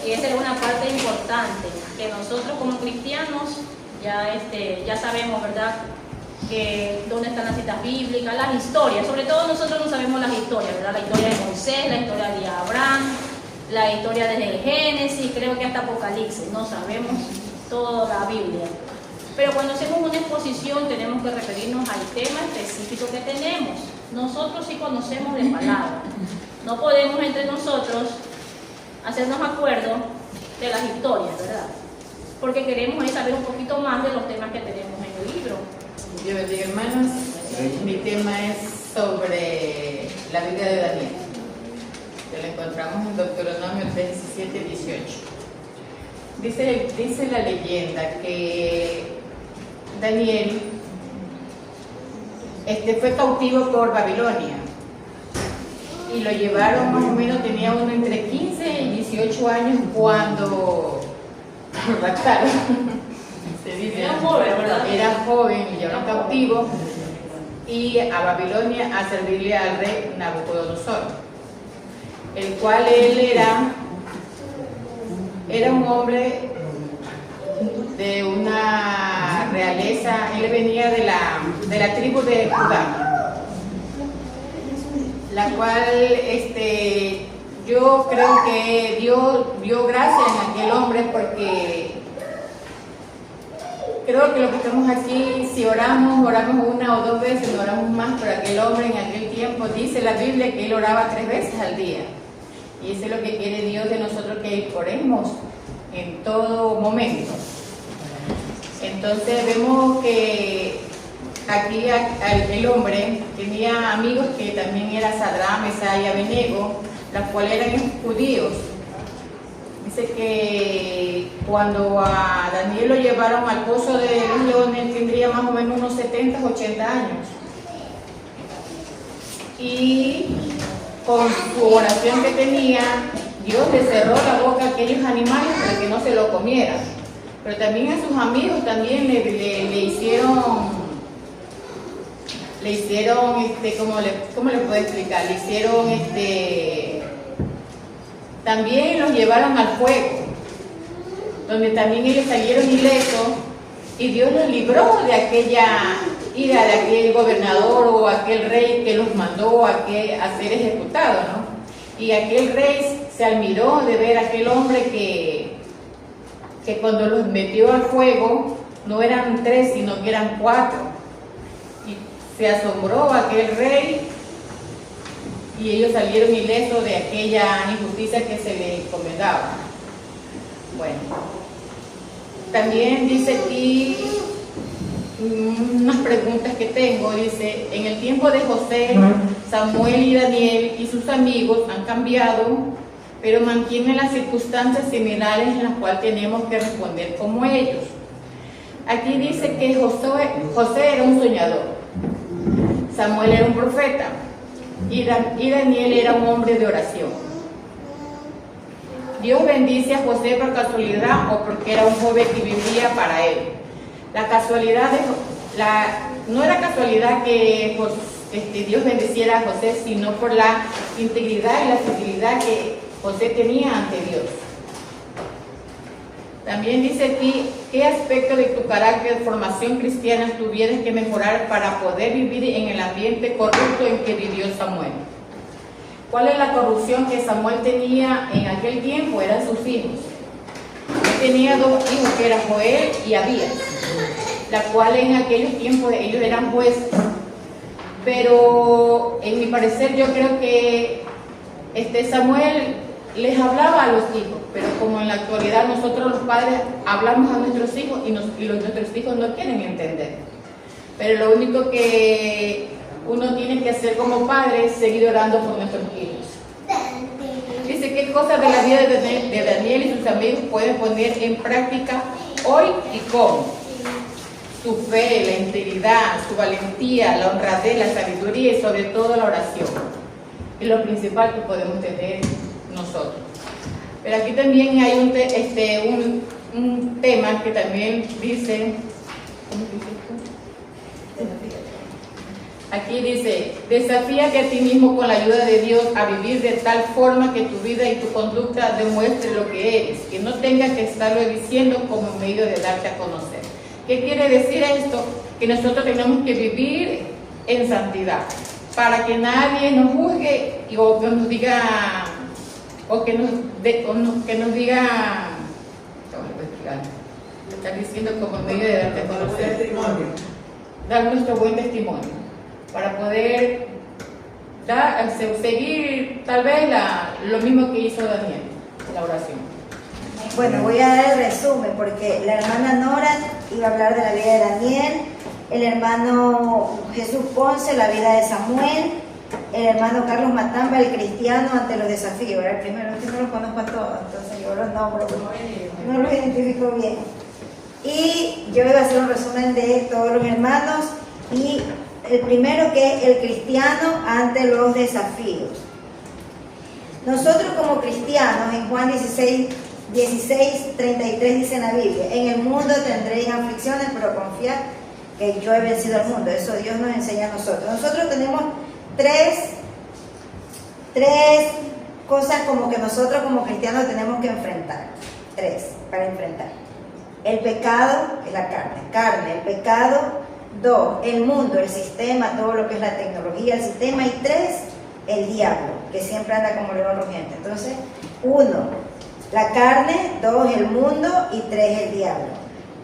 y esa es una parte importante, que nosotros como cristianos ya sabemos, ¿verdad?, que dónde están las citas bíblicas, las historias. Sobre todo nosotros no sabemos las historias, ¿verdad? La historia de Moisés, la historia de Abraham, la historia desde el Génesis, creo que hasta Apocalipsis, no sabemos toda la Biblia. Pero cuando hacemos una exposición tenemos que referirnos al tema específico que tenemos. Nosotros sí conocemos la palabra. No podemos entre nosotros hacernos acuerdo de las historias, ¿verdad? Porque queremos ahí saber un poquito más de los temas que tenemos en el libro. Dios bendiga, hermanos. Mi tema es sobre la vida de Daniel, que lo encontramos en Deuteronomio 17, 18. Dice la leyenda que Daniel fue cautivo por Babilonia y lo llevaron, más o menos tenía uno entre 15 y 18 años cuando lo raptaron. Era joven, ¿verdad? Era joven, lo llevaron cautivo y a Babilonia a servirle al rey Nabucodonosor, el cual él era un hombre de una realeza. Él venía de la tribu de Judá, la cual yo creo que Dios dio gracia en aquel hombre, porque creo que lo que estamos aquí, si oramos una o dos veces, no oramos más, pero aquel hombre en aquel tiempo, dice la Biblia que él oraba 3 veces al día. Y eso es lo que quiere Dios de nosotros, que oremos en todo momento. Entonces vemos que aquí el hombre tenía amigos que también eran Sadrán, Mesach y Abednego, los cuales eran judíos. Dice que cuando a Daniel lo llevaron al pozo de los leones, él tendría más o menos unos 70, 80 años. Y con su oración que tenía, Dios le cerró la boca a aquellos animales para que no se lo comieran. Pero también a sus amigos también le hicieron, ¿cómo le puedo explicar? Le hicieron, también los llevaron al fuego, donde también ellos salieron ilesos, y Dios los libró de aquella ira de aquel gobernador o aquel rey que los mandó a ser ejecutados, ¿no? Y aquel rey se admiró de ver a aquel hombre que cuando los metió al fuego no eran 3, sino que eran 4, y se asombró aquel rey, y ellos salieron ilesos de aquella injusticia que se les encomendaba. Bueno, también dice aquí unas preguntas que tengo. Dice: en el tiempo de José, Samuel y Daniel y sus amigos han cambiado, pero mantienen las circunstancias similares en las cuales tenemos que responder como ellos. Aquí dice que José era un soñador, Samuel era un profeta, y Daniel era un hombre de oración. Dios bendice a José por casualidad o porque era un joven que vivía para él. La casualidad no era casualidad que Dios bendiciera a José, sino por la integridad y la fidelidad que José tenía ante Dios. También dice aquí: ¿qué aspecto de tu carácter de formación cristiana tuvieras que mejorar para poder vivir en el ambiente corrupto en que vivió Samuel? ¿Cuál es la corrupción que Samuel tenía en aquel tiempo? Eran sus hijos. Él tenía 2 hijos, que eran Joel y Abías, la cual en aquellos tiempos ellos eran jueces. Pero en mi parecer yo creo que Samuel les hablaba a los hijos, pero como en la actualidad nosotros los padres hablamos a nuestros hijos y nuestros hijos no quieren entender. Pero lo único que uno tiene que hacer como padre es seguir orando por nuestros hijos. Dice: ¿qué cosas de la vida de Daniel y sus amigos pueden poner en práctica hoy y cómo? Su fe, la integridad, su valentía, la honradez, la sabiduría y sobre todo la oración. Es lo principal que podemos tener nosotros. Pero aquí también hay un tema que también dice, Aquí dice, desafíate a ti mismo con la ayuda de Dios a vivir de tal forma que tu vida y tu conducta demuestren lo que eres, que no tengas que estarlo diciendo como medio de darte a conocer. ¿Qué quiere decir esto? Que nosotros tenemos que vivir en santidad, para que nadie nos juzgue o que nos diga, que nos diga, está diciendo como medio de darte a conocer, dar nuestro buen testimonio, para poder seguir tal vez lo mismo que hizo Daniel, la oración. Bueno, voy a dar el resumen porque la hermana Nora iba a hablar de la vida de Daniel, el hermano Jesús Ponce, la vida de Samuel, el hermano Carlos Matamba, el cristiano ante los desafíos. Era el primero, que no los conozco a todos, entonces yo los nombro, no los identifico bien. Y yo iba a hacer un resumen de todos los hermanos, y el primero, que es el cristiano ante los desafíos. Nosotros como cristianos, en Juan 16:33 dice en la Biblia, en el mundo tendréis aflicciones, pero confiad que yo he vencido al mundo. Eso Dios nos enseña a nosotros. Nosotros tenemos tres cosas como que nosotros como cristianos tenemos que enfrentar. Tres para enfrentar. El pecado, es la carne, el pecado. 2, el mundo, el sistema, todo lo que es la tecnología, el sistema. Y 3, el diablo, que siempre anda como león rugiente. Entonces, 1, la carne, 2, el mundo, y 3, el diablo.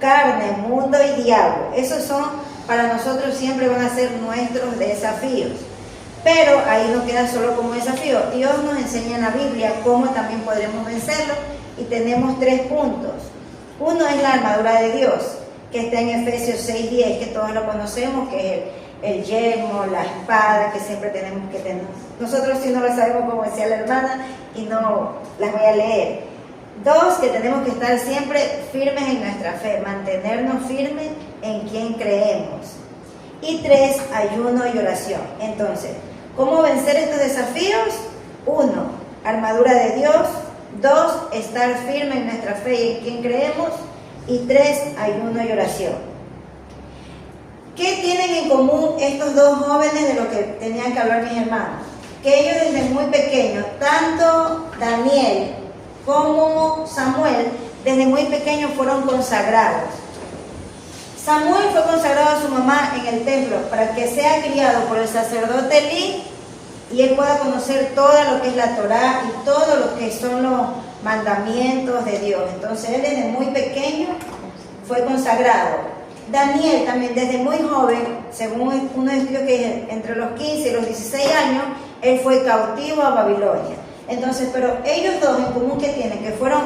Carne, mundo y diablo. Esos son, para nosotros siempre van a ser nuestros desafíos. Pero ahí no queda solo como desafío. Dios nos enseña en la Biblia cómo también podremos vencerlo, y tenemos 3 puntos. 1 es la armadura de Dios, que está en Efesios 6:10, que todos lo conocemos, que es el yelmo, la espada que siempre tenemos que tener. Nosotros sí no lo sabemos, como decía la hermana, y no las voy a leer. 2, que tenemos que estar siempre firmes en nuestra fe, mantenernos firmes en quien creemos. Y 3, ayuno y oración. Entonces, ¿cómo vencer estos desafíos? 1, armadura de Dios. 2, estar firme en nuestra fe y en quien creemos. Y 3, ayuno y oración. ¿Qué tienen en común estos dos jóvenes de lo que tenían que hablar mis hermanos? Que ellos desde muy pequeños, tanto Daniel como Samuel, desde muy pequeños fueron consagrados. Samuel fue consagrado a su mamá en el templo para que sea criado por el sacerdote Elí y él pueda conocer todo lo que es la Torá y todo lo que son los mandamientos de Dios. Entonces él desde muy pequeño fue consagrado. Daniel también desde muy joven, según unos estudios que entre los 15 y los 16 años, él fue cautivo a Babilonia. Entonces, pero ellos dos en común que tienen, que fueron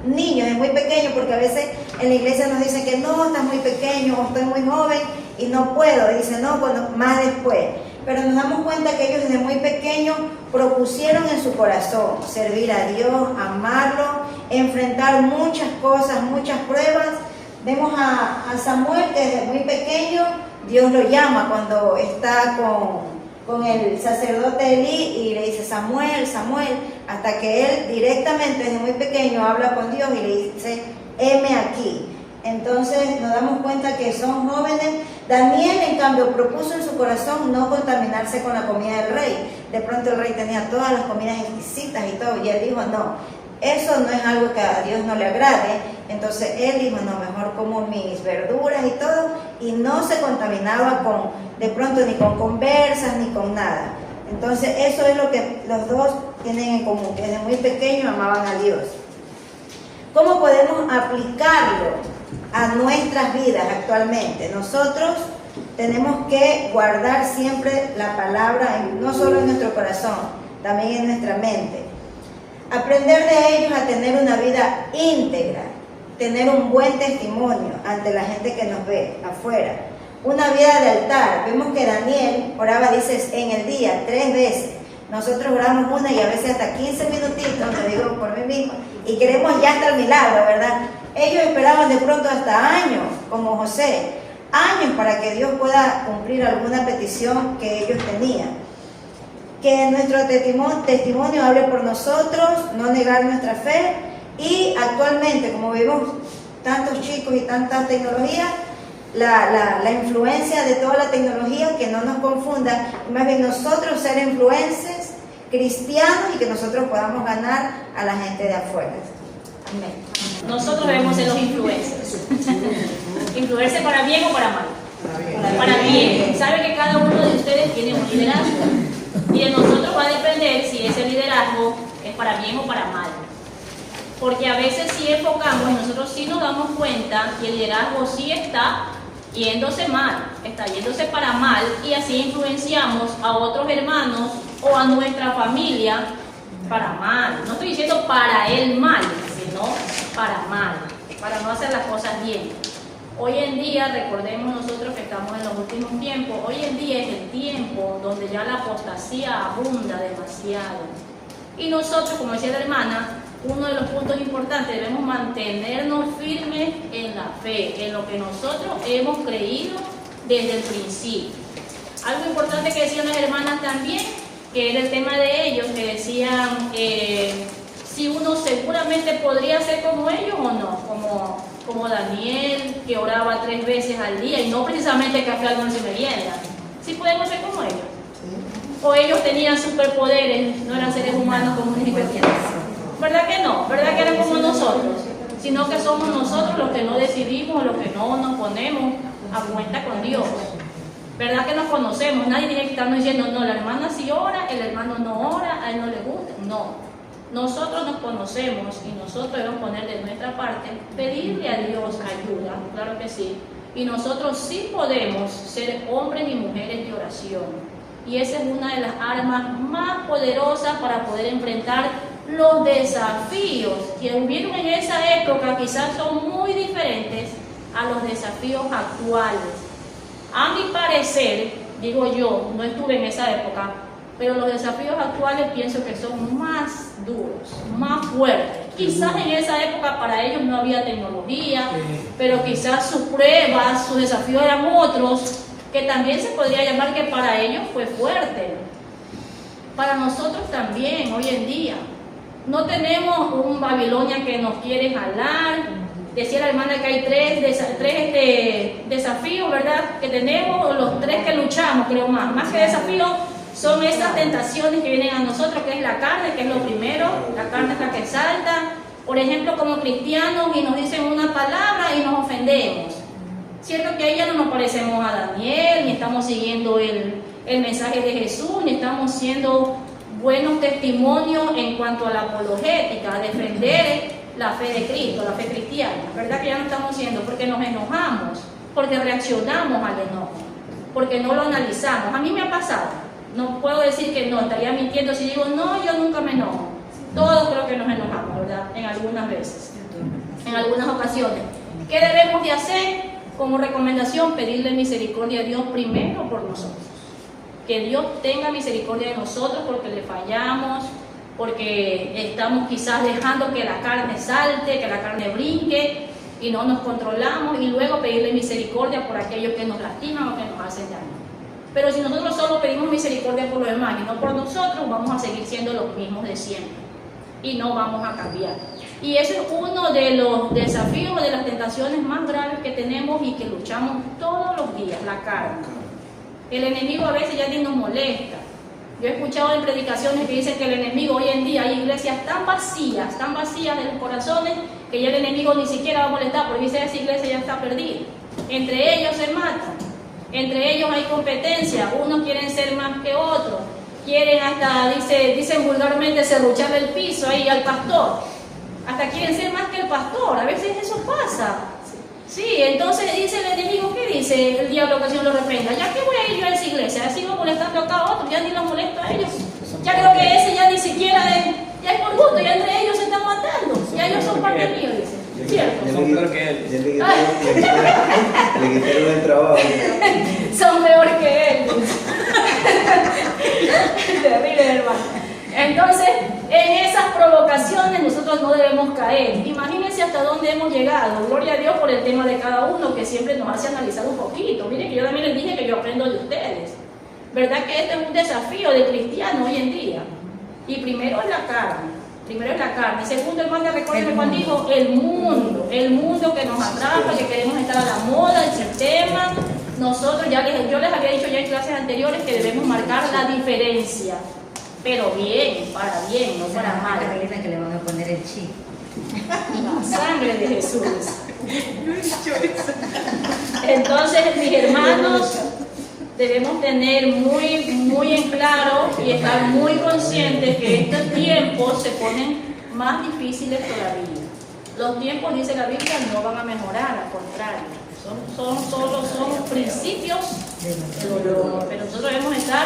niños, es muy pequeños, porque a veces en la iglesia nos dicen que no, estás muy pequeño o estoy muy joven y no puedo, y dicen no, bueno, más después. Pero nos damos cuenta que ellos desde muy pequeños propusieron en su corazón servir a Dios, amarlo, enfrentar muchas cosas, muchas pruebas. Vemos a Samuel que desde muy pequeño Dios lo llama cuando está con el sacerdote Elí y le dice Samuel, Samuel, hasta que él directamente desde muy pequeño habla con Dios y le dice, heme aquí. Entonces nos damos cuenta que son jóvenes. Daniel, en cambio, propuso en su corazón no contaminarse con la comida del rey. De pronto el rey tenía todas las comidas exquisitas y todo, y él dijo, no, eso no es algo que a Dios no le agrade. Entonces él dijo, no, mejor como mis verduras y todo, y no se contaminaba de pronto ni con conversas ni con nada. Entonces eso es lo que los dos tienen en común, que desde muy pequeños amaban a Dios. ¿Cómo podemos aplicarlo a nuestras vidas actualmente? Nosotros tenemos que guardar siempre la palabra, no solo en nuestro corazón, también en nuestra mente. Aprender de ellos a tener una vida íntegra, tener un buen testimonio ante la gente que nos ve afuera. Una vida de altar. Vemos que Daniel oraba, dices, en el día 3 veces. Nosotros oramos una y a veces hasta 15 minutitos, te digo por mí mismo, y queremos ya hasta el milagro, ¿verdad? Ellos esperaban de pronto hasta años, como José, años para que Dios pueda cumplir alguna petición que ellos tenían. Que nuestro testimonio hable por nosotros, no negar nuestra fe. Y actualmente, como vemos tantos chicos y tantas tecnologías, la influencia de toda la tecnología, que no nos confunda, más bien nosotros ser influencers cristianos y que nosotros podamos ganar a la gente de afuera. Amén. Nosotros debemos ser los influencers. Influencers para bien o para mal. Para bien. Sabe que cada uno de ustedes tiene un liderazgo. Y de nosotros va a depender si ese liderazgo es para bien o para mal. Porque a veces sí enfocamos y nosotros sí nos damos cuenta que el liderazgo sí está yéndose mal, está yéndose para mal, y así influenciamos a otros hermanos o a nuestra familia para mal. No estoy diciendo para el mal, sino para mal, para no hacer las cosas bien. Hoy en día, recordemos nosotros que estamos en los últimos tiempos, hoy en día es el tiempo donde ya la apostasía abunda demasiado. Y nosotros, como decía la hermana, uno de los puntos importantes, debemos mantenernos firmes en la fe, en lo que nosotros hemos creído desde el principio. Algo importante que decían las hermanas también, que era el tema de ellos, que decían si uno seguramente podría ser como ellos o no, como Daniel, que oraba 3 veces al día, y no precisamente café, almuerzo y merienda. Sí podemos ser como ellos. O ellos tenían superpoderes, no eran seres humanos comunes y corrientes. ¿Verdad que no? ¿Verdad que eran como nosotros? Sino que somos nosotros los que no decidimos, los que no nos ponemos a cuenta con Dios. ¿Verdad que nos conocemos? Nadie tiene que estarnos diciendo, no, la hermana sí ora, el hermano no ora, a él no le gusta. No. Nosotros nos conocemos y nosotros debemos poner de nuestra parte, pedirle a Dios ayuda, claro que sí. Y nosotros sí podemos ser hombres y mujeres de oración. Y esa es una de las armas más poderosas para poder enfrentar los desafíos que hubieron en esa época. Quizás son muy diferentes a los desafíos actuales. A mi parecer, digo yo, no estuve en esa época, pero los desafíos actuales pienso que son más duros, más fuertes. Quizás en esa época para ellos no había tecnología, pero quizás sus pruebas, sus desafíos eran otros, que también se podría llamar que para ellos fue fuerte. Para nosotros también, hoy en día. No tenemos un Babilonia que nos quiere jalar. Decía la hermana que hay tres desafíos, ¿verdad? Que tenemos, o los 3 que luchamos, creo más. Más que desafíos, son esas tentaciones que vienen a nosotros, que es la carne, que es lo primero. La carne es la que salta. Por ejemplo, como cristianos, y nos dicen una palabra y nos ofendemos. Cierto que ahí ya no nos parecemos a Daniel, ni estamos siguiendo el mensaje de Jesús, ni estamos siendo buenos testimonios en cuanto a la apologética, a defender la fe de Cristo, la fe cristiana. ¿Verdad que ya no estamos siendo? Porque nos enojamos, porque reaccionamos al enojo, porque no lo analizamos. A mí me ha pasado, no puedo decir que no, estaría mintiendo si digo, no, yo nunca me enojo. Todos creo que nos enojamos, ¿verdad? En algunas veces, en algunas ocasiones. ¿Qué debemos de hacer? Como recomendación, pedirle misericordia a Dios primero por nosotros. Que Dios tenga misericordia de nosotros porque le fallamos, porque estamos quizás dejando que la carne salte, que la carne brinque y no nos controlamos, y luego pedirle misericordia por aquellos que nos lastiman o que nos hacen daño. Pero si nosotros solo pedimos misericordia por los demás y no por nosotros, vamos a seguir siendo los mismos de siempre y no vamos a cambiar. Y ese es uno de los desafíos, de las tentaciones más graves que tenemos y que luchamos todos los días, la carne. El enemigo a veces ya ni nos molesta. Yo he escuchado en predicaciones que dicen que el enemigo hoy en día, hay iglesias tan vacías de los corazones, que ya el enemigo ni siquiera va a molestar, porque dice esa iglesia ya está perdida. Entre ellos se matan, entre ellos hay competencia, unos quieren ser más que otros, quieren hasta, dicen vulgarmente, serrucharle el piso ahí al pastor. Hasta quieren ser más que el pastor, a veces eso pasa. Sí, entonces dice el enemigo, ¿qué dice el diablo que el Señor lo reprenda? ¿Ya qué voy a ir yo a esa iglesia? Sigo molestando acá a otros, ya ni los molesto a ellos. Ya creo que ese ya ni siquiera ya es por gusto, ya entre ellos se están matando. Ya ellos son parte mío, dice. ¿Cierto? Son peor que él. Le quitaron el trabajo. Son peor que él. Terrible, hermano. Entonces, en esas provocaciones nosotros no debemos caer. Imagínense hasta dónde hemos llegado. Gloria a Dios por el tema de cada uno, que siempre nos hace analizar un poquito. Miren que yo también les dije que yo aprendo de ustedes. ¿Verdad que este es un desafío de cristiano hoy en día? Y primero es la carne. Primero es la carne. Segundo, hermana, recuerden cuando dijo el mundo que nos atrapa, que queremos estar a la moda, el sistema. Nosotros, yo les había dicho ya en clases anteriores que debemos marcar la diferencia, pero bien, para bien, no para mal. Que le van a poner el chip. La sangre de Jesús. Entonces, mis hermanos, debemos tener muy en claro y estar muy conscientes que estos tiempos se ponen más difíciles todavía. Los tiempos, dice la Biblia, no van a mejorar, al contrario. Son principios de dolor, pero nosotros debemos estar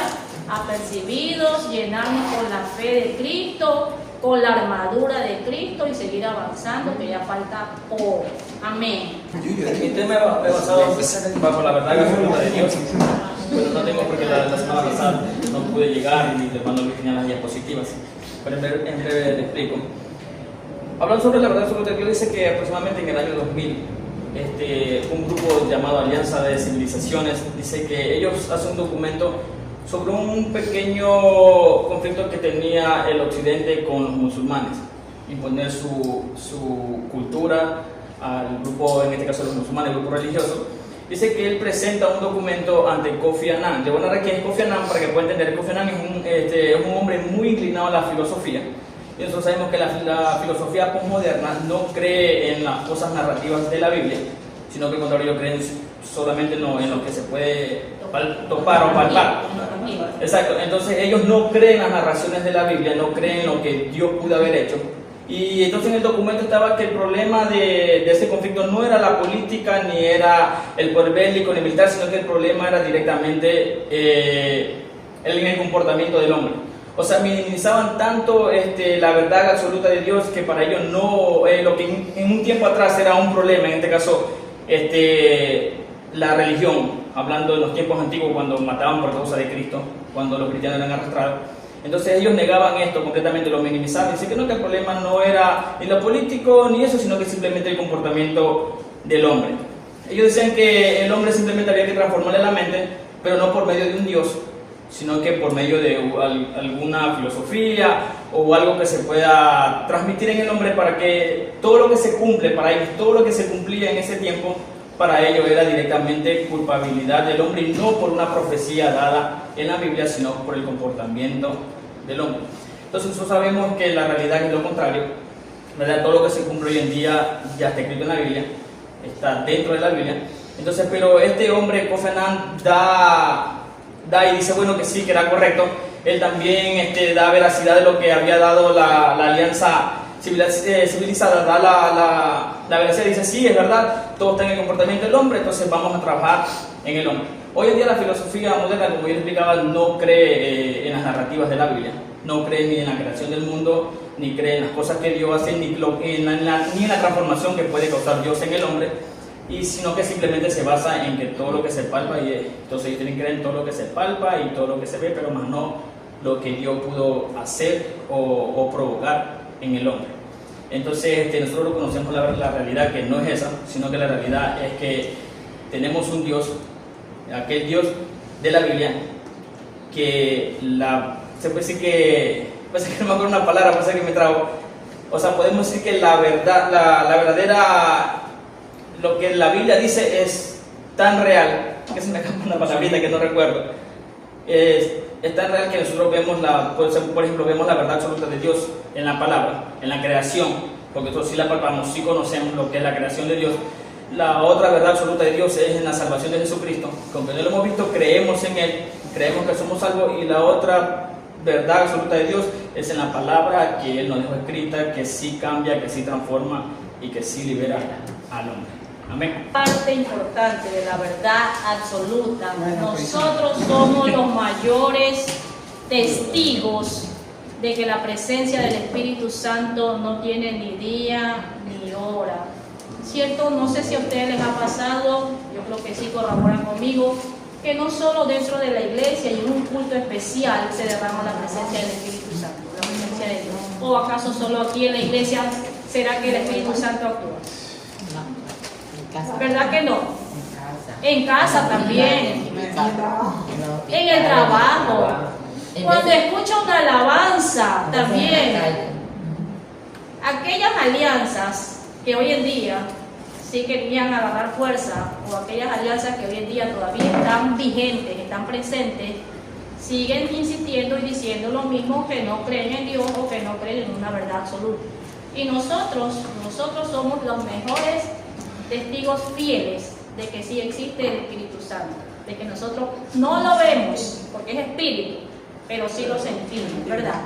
apercibidos, llenarnos con la fe de Cristo, con la armadura de Cristo y seguir avanzando, que ya falta poco. Amén. Mi tema es basado bajo la verdad absoluta de Dios. Pero no tengo porque la semana pasada no pude llegar y mi hermano Luis tenía las diapositivas. Pero en breve le explico. Hablando sobre la verdad absoluta de Dios, dice que aproximadamente en el año 2000, un grupo llamado Alianza de Civilizaciones dice que ellos hacen un documento sobre un pequeño conflicto que tenía el occidente con los musulmanes, imponer su cultura al grupo, en este caso los musulmanes, el grupo religioso. Dice que él presenta un documento ante Kofi Annan. Le voy a narrar quién es Kofi Annan para que puedan entender. Kofi Annan es un hombre muy inclinado a la filosofía. Y nosotros sabemos que la filosofía postmoderna no cree en las cosas narrativas de la Biblia, sino que al contrario, ellos creen solamente en lo que se puede topar o palpar. Exacto. Entonces ellos no creen en las narraciones de la Biblia, no creen en lo que Dios pudo haber hecho. Y entonces en el documento estaba que el problema de ese conflicto no era la política, ni era el poder bélico, ni militar, sino que el problema era directamente en el comportamiento del hombre. O sea, minimizaban tanto la verdad absoluta de Dios que para ellos no, lo que en un tiempo atrás era un problema, en este caso la religión, hablando de los tiempos antiguos cuando mataban por causa de Cristo, cuando los cristianos eran arrastrados. Entonces ellos negaban esto completamente, lo minimizaban, dicen que no, que el problema no era ni lo político ni eso, sino que simplemente el comportamiento del hombre. Ellos decían que el hombre simplemente había que transformarle la mente, pero no por medio de un Dios, sino que por medio de alguna filosofía o algo que se pueda transmitir en el hombre para que todo lo que se cumple para ellos, todo lo que se cumplía en ese tiempo, para ellos era directamente culpabilidad del hombre y no por una profecía dada en la Biblia, sino por el comportamiento del hombre. Entonces nosotros sabemos que la realidad es lo contrario, ¿verdad? Todo lo que se cumple hoy en día ya está escrito en la Biblia, está dentro de la Biblia. Entonces, pero este hombre, Kofi Annan, da y dice, bueno, que sí, que era correcto. Él también da veracidad de lo que había dado la Alianza Civilizada, da la veracidad, dice, sí, es verdad, todo está en el comportamiento del hombre, entonces vamos a trabajar en el hombre. Hoy en día la filosofía moderna, como yo explicaba, no cree en las narrativas de la Biblia, no cree ni en la creación del mundo, ni cree en las cosas que Dios hace, ni en la transformación que puede causar Dios en el hombre, y sino que simplemente se basa en que todo lo que se palpa, y entonces ellos tienen que creer en todo lo que se palpa y todo lo que se ve, pero más no lo que Dios pudo hacer o provocar en el hombre. Entonces nosotros conocemos la realidad, que no es esa, sino que la realidad es que tenemos un Dios, aquel Dios de la Biblia, que se puede decir que, parece que no me acuerdo una palabra, parece que me trago, o sea, podemos decir que la verdad, la verdadera, lo que la Biblia dice es tan real, que se me acaba una palabrita que no recuerdo, es tan real que nosotros vemos por ejemplo, vemos la verdad absoluta de Dios en la palabra, en la creación, porque nosotros sí la palpamos, sí conocemos lo que es la creación de Dios. La otra verdad absoluta de Dios es en la salvación de Jesucristo, aunque no lo hemos visto, creemos en Él, creemos que somos salvos, y la otra verdad absoluta de Dios es en la palabra que Él nos dejó escrita, que sí cambia, que sí transforma y que sí libera al hombre. Amén. Parte importante de la verdad absoluta. Nosotros somos los mayores testigos de que la presencia del Espíritu Santo no tiene ni día ni hora. ¿Cierto? No sé si a ustedes les ha pasado, yo creo que sí corroboran conmigo, que no solo dentro de la iglesia y en un culto especial se derrama la presencia del Espíritu Santo, la presencia de Dios. ¿O acaso solo aquí en la iglesia será que el Espíritu Santo actúa? ¿Verdad que no? En casa también, en el trabajo, cuando escucha una alabanza también. aquellas alianzas que hoy en día sí querían agarrar fuerza, o aquellas alianzas que hoy en día todavía están vigentes, están presentes, siguen insistiendo y diciendo lo mismo, que no creen en Dios o que no creen en una verdad absoluta. Y nosotros somos los mejores testigos fieles de que sí existe el Espíritu Santo, de que nosotros no lo vemos porque es espíritu, pero sí lo sentimos, ¿verdad?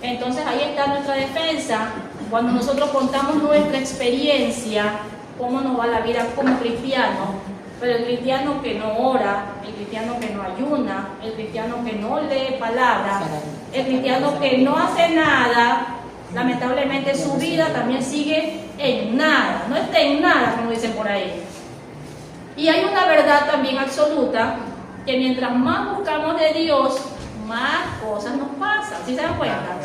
Entonces ahí está nuestra defensa, cuando nosotros contamos nuestra experiencia, cómo nos va la vida como cristiano. Pero el cristiano que no ora, el cristiano que no ayuna, el cristiano que no lee palabra, el cristiano que no hace nada, lamentablemente su vida también sigue en nada, no está en nada, como dicen por ahí. Y hay una verdad también absoluta, que mientras más buscamos de Dios, más cosas nos pasan, ¿sí se dan cuenta?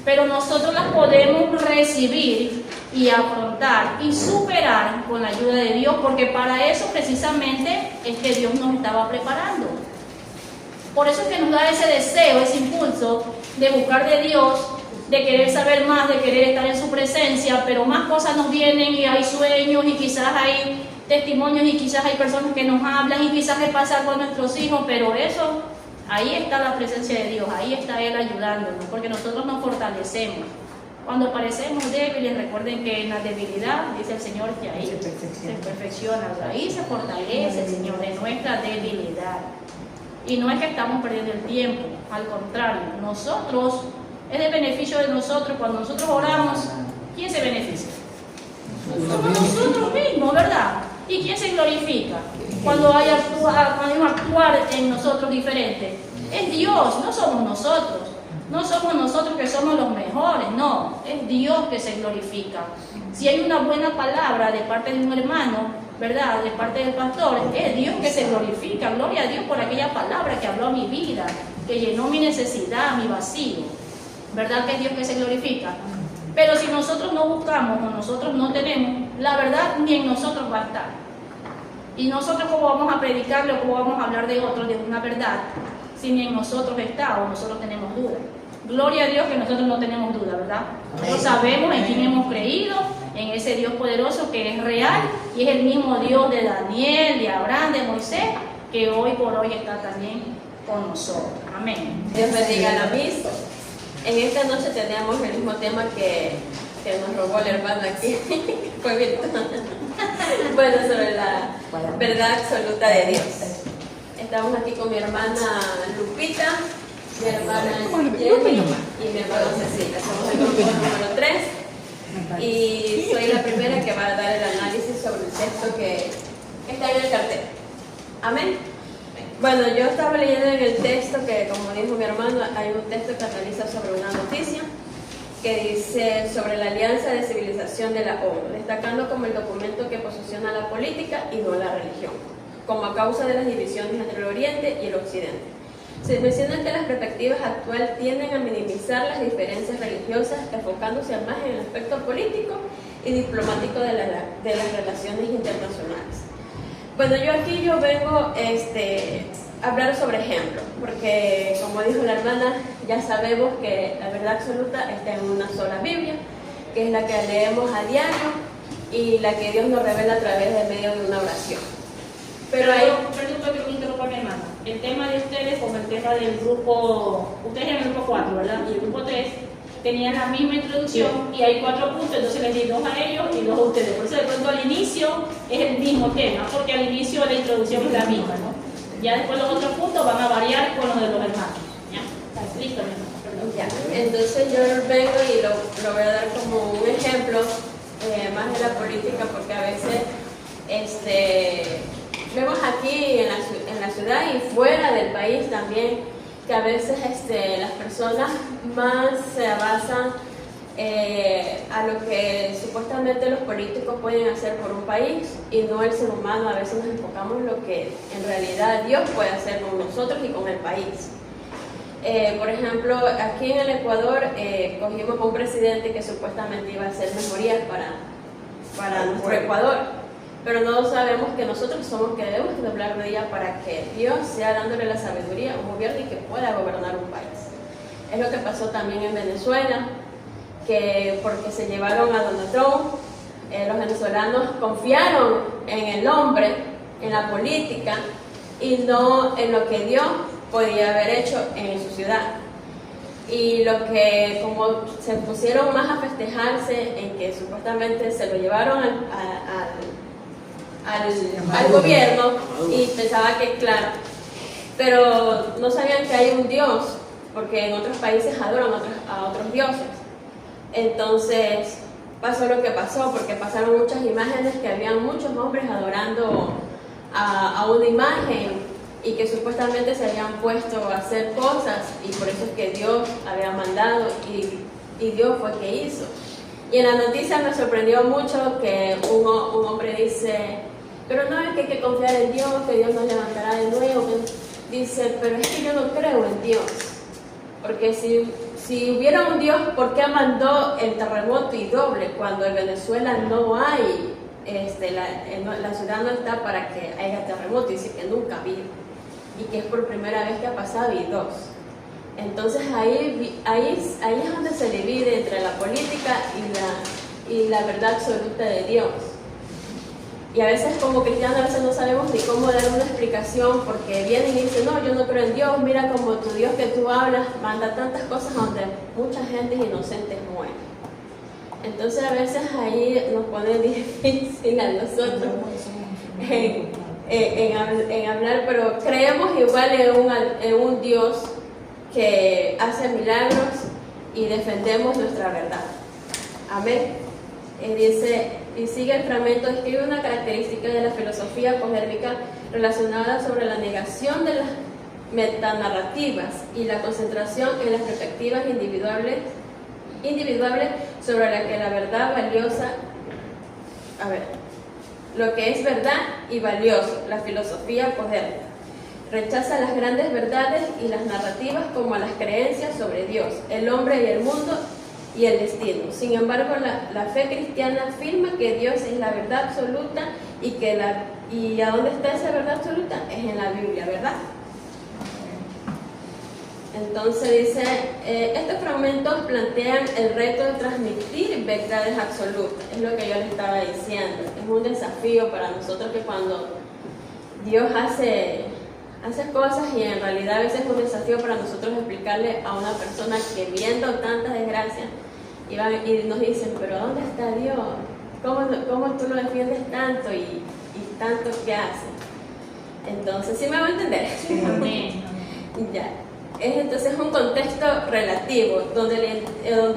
Pero nosotros las podemos recibir y afrontar y superar con la ayuda de Dios, porque para eso precisamente es que Dios nos estaba preparando. Por eso es que nos da ese deseo, ese impulso de buscar de Dios, de querer saber más, de querer estar en su presencia, pero más cosas nos vienen y hay sueños y quizás hay testimonios y quizás hay personas que nos hablan y quizás es pasar con nuestros hijos, pero eso, ahí está la presencia de Dios, ahí está Él ayudándonos, porque nosotros nos fortalecemos. Cuando parecemos débiles, recuerden que en la debilidad, dice el Señor, que ahí se perfecciona, ahí se fortalece el Señor de nuestra debilidad. Y no es que estamos perdiendo el tiempo, al contrario, nosotros, es de beneficio de nosotros. Cuando nosotros oramos, ¿quién se beneficia? Somos nosotros mismos, ¿verdad? ¿Y quién se glorifica? Cuando hay un actuar en nosotros diferente, es Dios, no somos nosotros. No somos nosotros que somos los mejores, no, es Dios que se glorifica. Si hay una buena palabra de parte de un hermano, ¿verdad?, de parte del pastor, es Dios que se glorifica. Gloria a Dios por aquella palabra que habló a mi vida, que llenó mi necesidad, mi vacío. ¿Verdad que es Dios que se glorifica? Pero si nosotros no buscamos o nosotros no tenemos, la verdad ni en nosotros va a estar. Y nosotros, ¿cómo vamos a predicarle o cómo vamos a hablar de otros de una verdad si ni en nosotros está o nosotros tenemos duda? Gloria a Dios que nosotros no tenemos duda, ¿verdad? Nosotros sabemos en quién hemos creído, en ese Dios poderoso que es real y es el mismo Dios de Daniel, de Abraham, de Moisés, que hoy por hoy está también con nosotros. Amén. Dios bendiga la misa. En esta noche tenemos el mismo tema que nos robó el hermano aquí. Fue virtual. Bueno, sobre la verdad absoluta de Dios. Estamos aquí con mi hermana Lupita, mi hermana Jenny y mi hermana Cecilia. Somos el grupo número 3 y soy la primera que va a dar el análisis sobre el texto que está en el cartel. Amén. Bueno, yo estaba leyendo en el texto que, como dijo mi hermano, hay un texto que analiza sobre una noticia que dice sobre la alianza de civilización de la ONU, destacando como el documento que posiciona la política y no la religión, como a causa de las divisiones entre el Oriente y el Occidente. Se menciona que las perspectivas actuales tienden a minimizar las diferencias religiosas, enfocándose más en el aspecto político y diplomático de las relaciones internacionales. Bueno, yo vengo a hablar sobre ejemplos, porque como dijo la hermana, ya sabemos que la verdad absoluta está en una sola Biblia, que es la que leemos a diario y la que Dios nos revela a través de medio de una oración. Pero hay... Perdón que interrumpa, mi hermana. El tema de ustedes, como el tema del grupo, ustedes en el grupo 4, ¿verdad? Y el grupo 3 tenían la misma introducción y hay 4 puntos, entonces les di 2 a ellos y 2 a ustedes. Por eso de pronto al inicio es el mismo tema, porque al inicio la introducción es la misma, ¿no? Ya después los otros puntos van a variar con los de los hermanos. ¿Ya? ¿Estás listo, mi hermano? Perdón. Ya. Entonces yo vengo y lo voy a dar como un ejemplo más de la política, porque a veces vemos aquí en la ciudad y fuera del país también que a veces las personas más se basan a lo que supuestamente los políticos pueden hacer por un país y no el ser humano. A veces nos enfocamos en lo que en realidad Dios puede hacer con nosotros y con el país. Por ejemplo, aquí en el Ecuador cogimos un presidente que supuestamente iba a hacer mejorías para nuestro Ecuador, pero no sabemos que nosotros somos que debemos doblar rodillas para que Dios sea dándole la sabiduría a un gobierno y que pueda gobernar un país. Es lo que pasó también en Venezuela, que porque se llevaron a Donald Trump, los venezolanos confiaron en el hombre, en la política y no en lo que Dios podía haber hecho en su ciudad. Y lo que como se pusieron más a festejarse en que supuestamente se lo llevaron al gobierno y pensaba que claro, pero no sabían que hay un Dios, porque en otros países adoran a otros dioses. Entonces pasó lo que pasó, porque pasaron muchas imágenes que habían muchos hombres adorando a una imagen y que supuestamente se habían puesto a hacer cosas y por eso es que Dios había mandado y Dios fue que hizo. Y en la noticia me sorprendió mucho que un hombre dice, pero no, es que hay que confiar en Dios, que Dios nos levantará de nuevo. Dice, pero es que yo no creo en Dios, porque si hubiera un Dios, ¿por qué mandó el terremoto y doble cuando en Venezuela no hay, la ciudad no está para que haya terremoto? Dice que nunca ha habido y que es por primera vez que ha pasado y dos. Entonces ahí es donde se divide entre la política y la verdad absoluta de Dios. Y a veces como cristianos a veces no sabemos ni cómo dar una explicación porque vienen y dicen, no, yo no creo en Dios, mira como tu Dios que tú hablas manda tantas cosas donde mucha gente inocente muere. Entonces a veces ahí nos pone difícil a nosotros en hablar, pero creemos igual en un Dios que hace milagros y defendemos nuestra verdad. Amén. Dice, y sigue el fragmento, describe una característica de la filosofía apologética relacionada sobre la negación de las metanarrativas y la concentración en las perspectivas individuales sobre la que la verdad valiosa, lo que es verdad y valioso, la filosofía apologética. Rechaza las grandes verdades y las narrativas como las creencias sobre Dios, el hombre y el mundo y el destino. Sin embargo, la fe cristiana afirma que Dios es la verdad absoluta y ¿a dónde está esa verdad absoluta? Es en la Biblia, ¿verdad? Entonces dice, estos fragmentos plantean el reto de transmitir verdades absolutas, es lo que yo les estaba diciendo. Es un desafío para nosotros que cuando Dios hace cosas y en realidad a veces es un desafío para nosotros explicarle a una persona que viendo tantas desgracias y nos dicen, pero ¿dónde está Dios? ¿Cómo tú lo defiendes tanto y tanto que hace? Entonces, ¿sí me va a entender? Amén. Ya. Entonces es un contexto relativo donde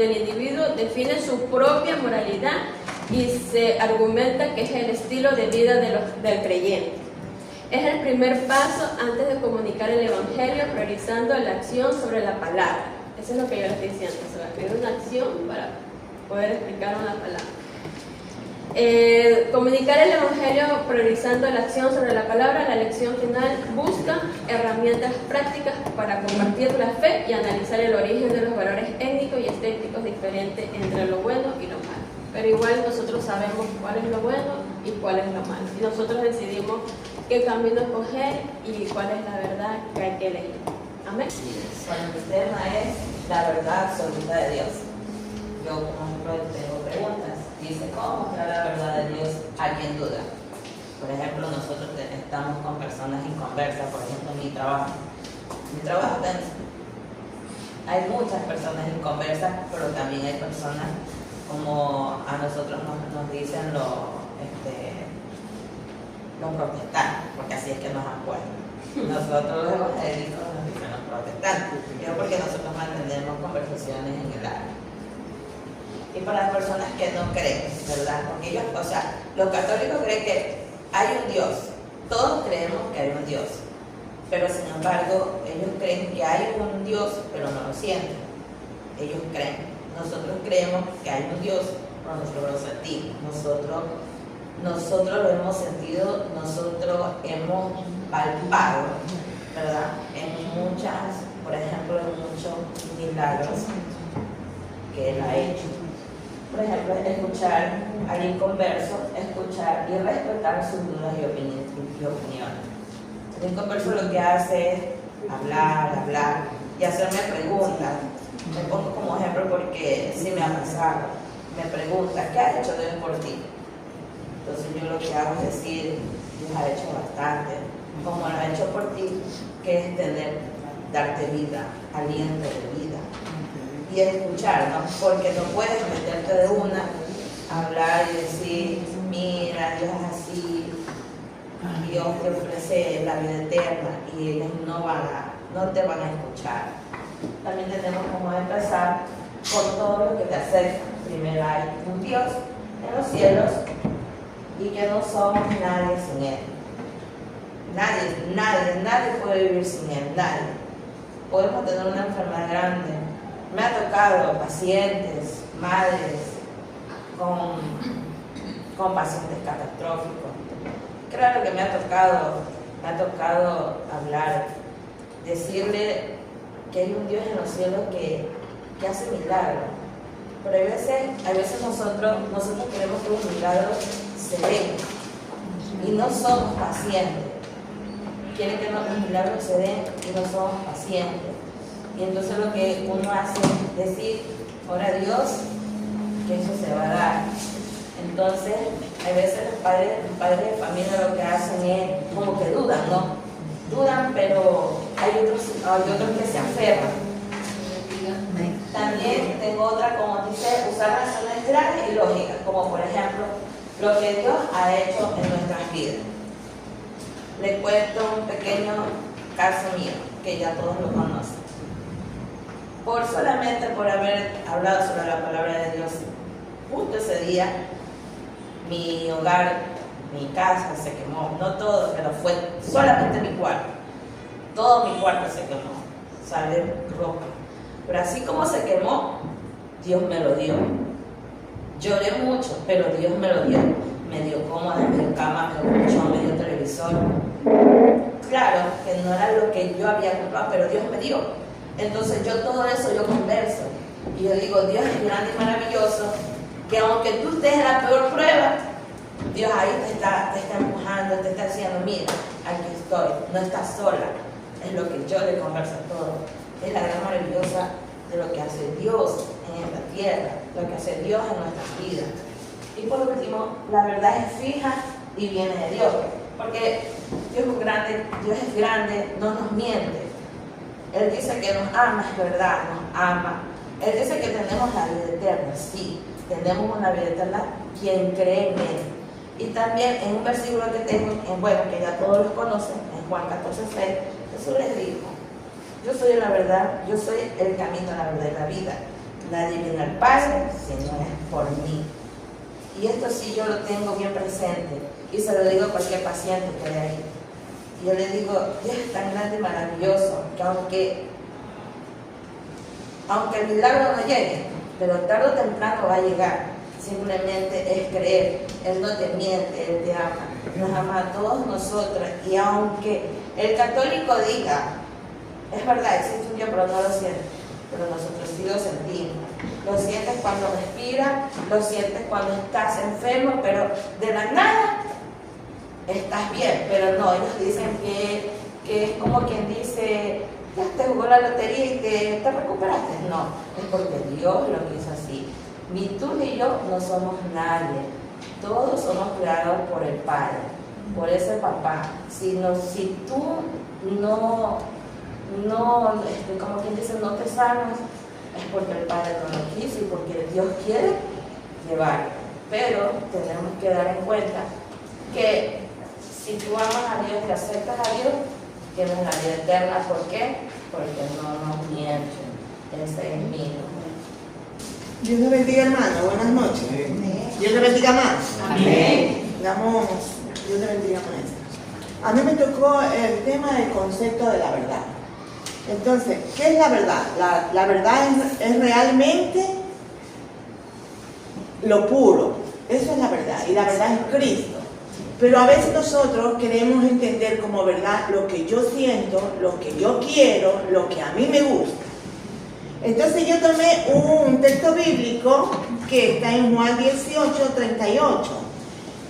el individuo define su propia moralidad y se argumenta que es el estilo de vida del creyente. Es el primer paso antes de comunicar el Evangelio, priorizando la acción sobre la palabra. Eso es lo que yo les estoy diciendo, se va a pedir una acción para poder explicar una palabra. Comunicar el Evangelio priorizando la acción sobre la palabra, la lección final busca herramientas prácticas para compartir la fe y analizar el origen de los valores étnicos y estéticos diferentes entre lo bueno y lo malo. Pero igual nosotros sabemos cuál es lo bueno y cuál es lo malo. Y nosotros decidimos qué camino escoger y cuál es la verdad que hay que elegir. Amén. Bueno, mi tema es la verdad absoluta de Dios. Yo, como ejemplo, tengo preguntas. Dice, ¿cómo mostrar la verdad de Dios a quien duda? Por ejemplo, nosotros estamos con personas inconversas, por ejemplo, en mi trabajo. Hay muchas personas inconversas, pero también hay personas como a nosotros nos dicen los protestantes, porque así es que nos acuerdan. Nosotros los evangélicos nos dicen los protestantes, porque nosotros mantenemos conversaciones en el área. Y para las personas que no creen, ¿verdad? Porque ellos, los católicos creen que hay un Dios, todos creemos que hay un Dios, pero sin embargo ellos creen que hay un Dios, pero no lo sienten. Ellos creen. Nosotros creemos que hay un Dios, pero nosotros lo sentimos. Nosotros lo hemos sentido, nosotros hemos palpado, ¿verdad? Por ejemplo, en muchos milagros que Él ha hecho. Por ejemplo, escuchar al inconverso, escuchar y respetar sus dudas y opiniones. El inconverso lo que hace es hablar y hacerme preguntas. Me pongo como ejemplo porque porque sí me ha pasado. Me pregunta, ¿qué ha hecho Dios por ti? Entonces yo lo que hago es decir, Dios ha hecho bastante, como lo ha hecho por ti, que es darte vida, aliento de vida. Y escuchar, ¿no? Porque no puedes meterte de una, hablar y decir, mira, Dios es así, Dios te ofrece la vida eterna, y ellos no te van a escuchar. También tenemos como empezar con todo lo que te acerca. Primero hay un Dios en los cielos y que no somos nadie sin Él. Nadie puede vivir sin Él, nadie. Podemos tener una enfermedad grande. Me ha tocado pacientes, madres con pacientes catastróficos. Claro que me ha tocado hablar, decirle que hay un Dios en los cielos que hace milagros. Pero hay veces nosotros queremos que los milagros se den y no somos pacientes. Quieren que los milagros se den y no somos pacientes. Y entonces lo que uno hace es decir, ora a Dios, que eso se va a dar. Entonces, a veces los padres de familia lo que hacen es como que dudan, ¿no? Dudan, pero hay otros que se aferran. También tengo otra, como dice, usar razones claras y lógicas, como por ejemplo, lo que Dios ha hecho en nuestras vidas. Les cuento un pequeño caso mío, que ya todos lo conocen. Solamente por haber hablado sobre la palabra de Dios, justo ese día, mi hogar, mi casa se quemó. No todo, pero fue solamente mi cuarto. Todo mi cuarto se quemó. Sale ropa. Pero así como se quemó, Dios me lo dio. Lloré mucho, pero Dios me lo dio. Me dio cómoda, me dio cama, me dio colchón, me dio televisor. Claro que no era lo que yo había comprado, pero Dios me dio. Entonces yo todo eso yo converso. Y yo digo, Dios es grande y maravilloso, que aunque tú estés en la peor prueba, Dios ahí te está empujando, te está diciendo, mira, aquí estoy, no estás sola. Es lo que yo le converso a todos. Es la gran maravillosa de lo que hace Dios en esta tierra, lo que hace Dios en nuestras vidas. Y por último, la verdad es fija y viene de Dios. Porque Dios es grande, no nos miente. Él dice que nos ama, es verdad, nos ama. Él dice que tenemos la vida eterna, sí, tenemos una vida eterna quien cree en Él. Y también en un versículo que tengo, que ya todos los conocen, en Juan 14:6, Jesús les dijo, yo soy la verdad, yo soy el camino, la verdad y la vida. Nadie viene al Padre si no es por mí. Y esto sí yo lo tengo bien presente y se lo digo a cualquier paciente que hay ahí. Yo le digo, Dios es tan grande y maravilloso que aunque el milagro no llegue, pero tarde o temprano va a llegar. Simplemente es creer. Él no te miente, Él te ama. Nos ama a todos nosotros. Y aunque el católico diga, es verdad, existe un Dios, pero no lo siente. Pero nosotros sí lo sentimos. Lo sientes cuando respiras, lo sientes cuando estás enfermo, pero de la nada estás bien. Pero no, ellos dicen que es como quien dice, ya te jugó la lotería y te recuperaste. No, es porque Dios lo quiso así. Ni tú ni yo no somos nadie. Todos somos creados por el Padre, por ese papá. Si tú no como quien dice, no te sanas, es porque el Padre no lo quiso y porque Dios quiere llevar. Pero tenemos que dar en cuenta que si tú amas a Dios y aceptas a Dios, tienes la vida eterna. ¿Por qué? Porque no nos mienten. Ese es mío. Dios te bendiga, hermano. Buenas noches. Amén. Dios te bendiga más. Amén. Digamos, Dios te bendiga, maestra. A mí me tocó el tema del concepto de la verdad. Entonces, ¿qué es la verdad? La verdad es realmente lo puro. Eso es la verdad. Y la verdad es Cristo. Pero a veces nosotros queremos entender como verdad lo que yo siento, lo que yo quiero, lo que a mí me gusta. Entonces yo tomé un texto bíblico que está en Juan 18:38.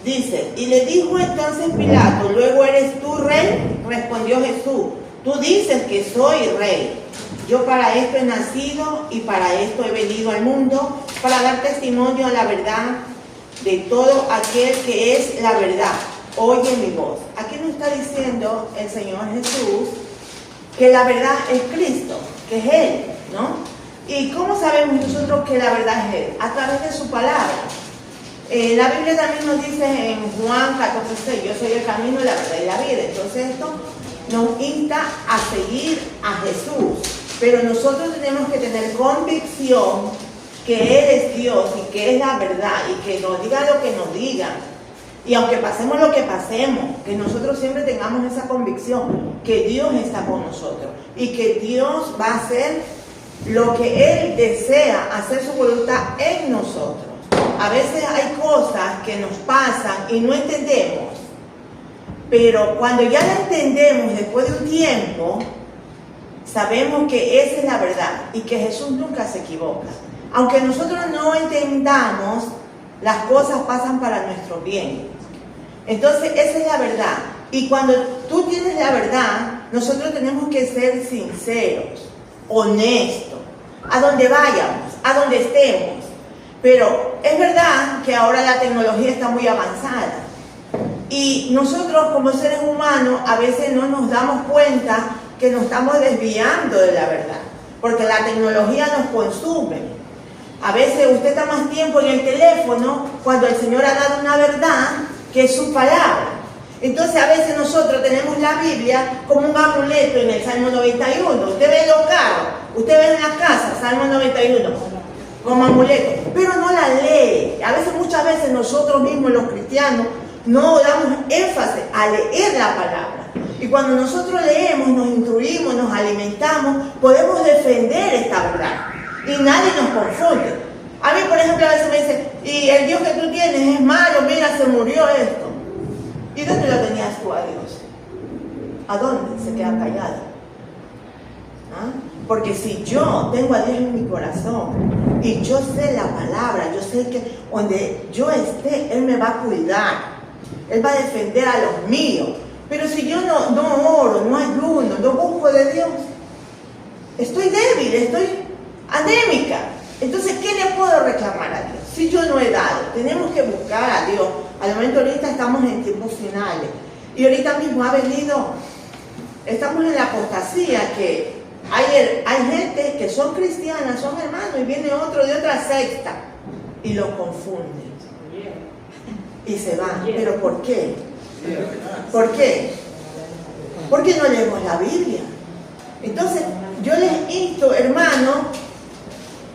Dice, y le dijo entonces Pilato, ¿luego eres tú rey? Respondió Jesús, Tú dices que soy rey. Yo para esto he nacido y para esto he venido al mundo, para dar testimonio a la verdad de todo aquel que es la verdad. Oye mi voz. Aquí nos está diciendo el Señor Jesús que la verdad es Cristo, que es Él, ¿no? ¿Y cómo sabemos nosotros que la verdad es Él? A través de su palabra. La Biblia también nos dice en Juan 14:6, yo soy el camino, la verdad y la vida. Entonces esto nos insta a seguir a Jesús. Pero nosotros tenemos que tener convicción que Él es Dios y que es la verdad y que nos diga lo que nos diga. Y aunque pasemos lo que pasemos, que nosotros siempre tengamos esa convicción que Dios está con nosotros y que Dios va a hacer lo que Él desea, hacer su voluntad en nosotros. A veces hay cosas que nos pasan y no entendemos, pero cuando ya la entendemos después de un tiempo, sabemos que esa es la verdad y que Jesús nunca se equivoca. Aunque nosotros no entendamos, las cosas pasan para nuestro bien. Entonces, esa es la verdad. Y cuando tú tienes la verdad, nosotros tenemos que ser sinceros, honestos, a donde vayamos, a donde estemos. Pero es verdad que ahora la tecnología está muy avanzada. Y nosotros como seres humanos a veces no nos damos cuenta que nos estamos desviando de la verdad, porque la tecnología nos consume. A veces usted está más tiempo en el teléfono cuando el Señor ha dado una verdad que es su palabra. Entonces a veces nosotros tenemos la Biblia como un amuleto en el Salmo 91. Usted ve los carros, usted ve en la casa, Salmo 91, como amuleto, pero no la lee. A veces, muchas veces nosotros mismos los cristianos no damos énfasis a leer la palabra. Y cuando nosotros leemos, nos instruimos, nos alimentamos, podemos defender esta verdad. Y nadie nos confunde. A mí, por ejemplo, a veces me dicen, y el Dios que tú tienes es malo, mira, se murió esto. ¿Y dónde lo tenías tú a Dios? ¿A dónde se queda callado? ¿Ah? Porque si yo tengo a Dios en mi corazón y yo sé la palabra, yo sé que donde yo esté, Él me va a cuidar. Él va a defender a los míos. Pero si yo no oro, no ayuno, no busco de Dios, estoy débil, estoy anémica. Entonces, ¿qué le puedo reclamar a Dios? Si yo no he dado, tenemos que buscar a Dios. Al momento ahorita estamos en tiempos finales. Y ahorita mismo ha venido, estamos en la apostasía, que hay gente que son cristianas, son hermanos, y viene otro de otra secta y los confunden. Y se van. ¿Pero por qué? ¿Por qué? Porque no leemos la Biblia. Entonces, yo les insto, hermanos,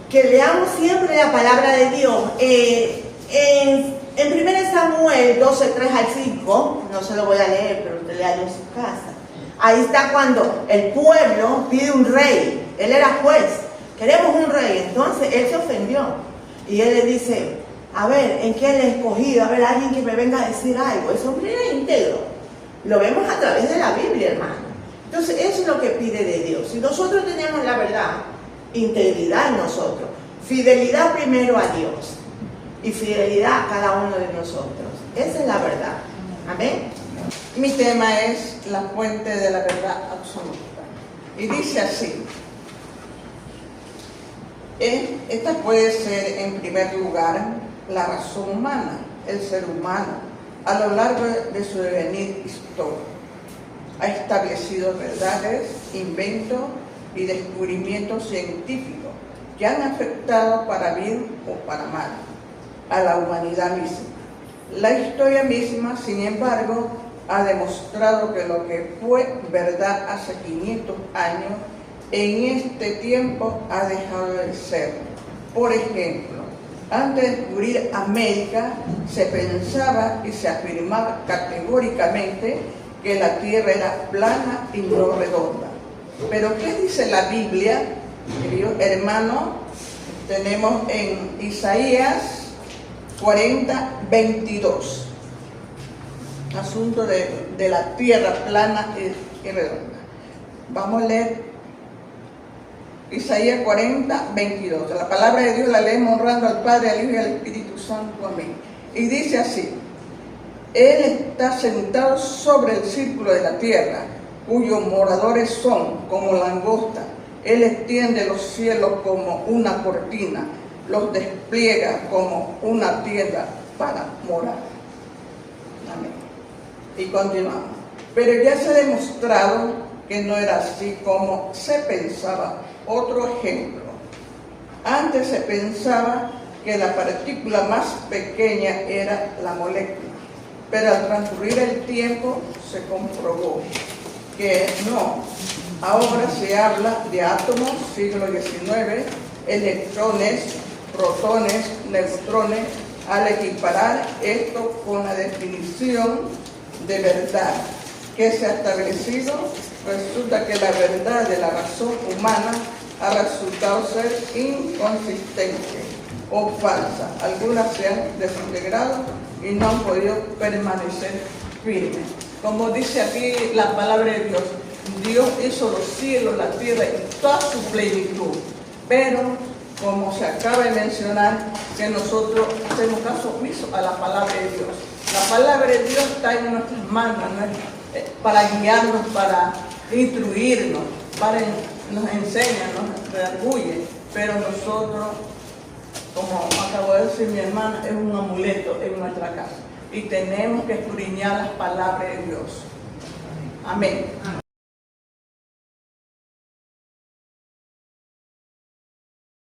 que leamos siempre la palabra de Dios. En 1 Samuel 12, 3 al 5, no se lo voy a leer, pero usted léalo en su casa. Ahí está cuando el pueblo pide un rey. Él era juez. Queremos un rey. Entonces, él se ofendió. Y él le dice, a ver, ¿en qué le he escogido? A ver, alguien que me venga a decir algo. Ese hombre era íntegro. Lo vemos a través de la Biblia, hermano. Entonces, eso es lo que pide de Dios. Si nosotros tenemos la verdad, integridad en nosotros, fidelidad primero a Dios y fidelidad a cada uno de nosotros. Esa es la verdad. Amén. Mi tema es la fuente de la verdad absoluta. Y dice así. Esta puede ser, en primer lugar, la razón humana, el ser humano, a lo largo de su devenir histórico. Ha establecido verdades, inventos y descubrimientos científicos que han afectado para bien o para mal a la humanidad misma. La historia misma, sin embargo, ha demostrado que lo que fue verdad hace 500 años, en este tiempo ha dejado de ser. Por ejemplo, antes de descubrir América, se pensaba y se afirmaba categóricamente que la Tierra era plana y no redonda. Pero ¿qué dice la Biblia, queridos hermanos? Tenemos en Isaías 40, 22. Asunto de la tierra plana y redonda. Vamos a leer Isaías 40, 22. La palabra de Dios la leemos honrando al Padre, al Hijo y al Espíritu Santo. Amén. Y dice así: Él está sentado sobre el círculo de la tierra cuyos moradores son como langosta. Él extiende los cielos como una cortina, los despliega como una tienda para morar. Amén. Y continuamos. Pero ya se ha demostrado que no era así como se pensaba. Otro ejemplo. Antes se pensaba que la partícula más pequeña era la molécula, pero al transcurrir el tiempo se comprobó que no. Ahora se habla de átomos, siglo XIX, electrones, protones, neutrones, al equiparar esto con la definición de verdad que se ha establecido, resulta que la verdad de la razón humana ha resultado ser inconsistente o falsa. Algunas se han desintegrado y no han podido permanecer firmes. Como dice aquí la palabra de Dios, Dios hizo los cielos, la tierra y toda su plenitud. Pero, como se acaba de mencionar, que nosotros hacemos caso omiso a la palabra de Dios. La palabra de Dios está en nuestras manos, para guiarnos, para instruirnos, nos enseña, nos redarguye. Pero nosotros, como acabo de decir mi hermana, es un amuleto en nuestra casa. Y tenemos que escudriñar las palabras de Dios. Amén.